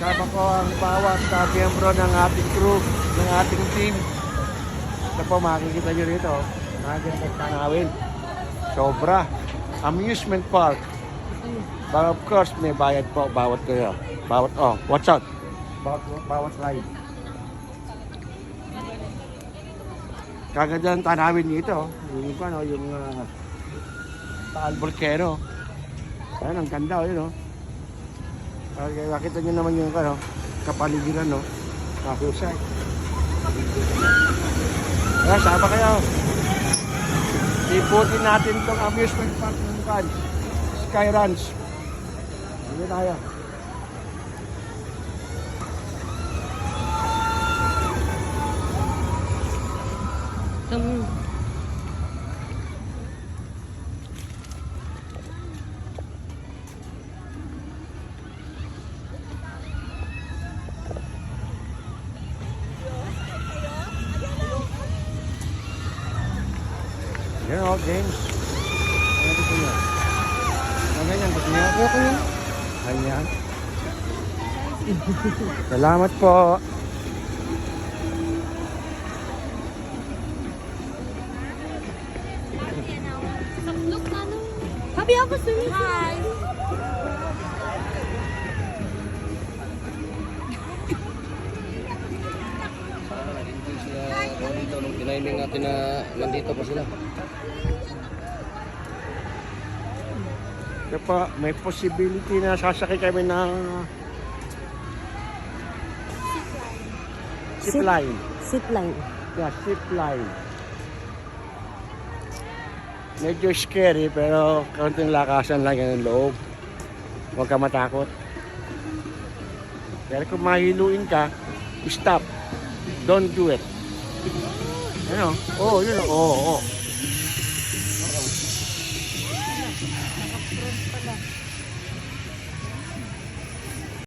Kasama ko ang bawat miyembro ng ating crew, ng ating team. Ito po, makikita nyo rito. Magandang tanawin. Sobra. Amusement park. But of course, may bayad po bawat kayo. Bawat, watch out. Bawat ride. Kagandang tanawin nito. Yung ano, yung Taal Volcano. Ayan, ang ganda, yun, Okay, nakita nyo naman yung kapaligiran, Mahusay. Ayan, sama kayo. Iputin natin itong amusement park ng Sky Ranch. Hindi tayo. Yan games. Ano gusto nyo? Ano ganyan gusto nyo? Ayoko yun. Ayan. Salamat po. Happy ako swimming. Hi. Dito nung tiniming natin na nandito pa sila. Kaya pa, may possibility na sasakay kami ng zipline. Zipline. Yeah, zipline. Medyo scary pero kaunting lakasan lang yan ng loob. Huwag ka matakot. Pero kung mahiluin ka, stop. Don't do it. Ano? Oo, yun. Oo.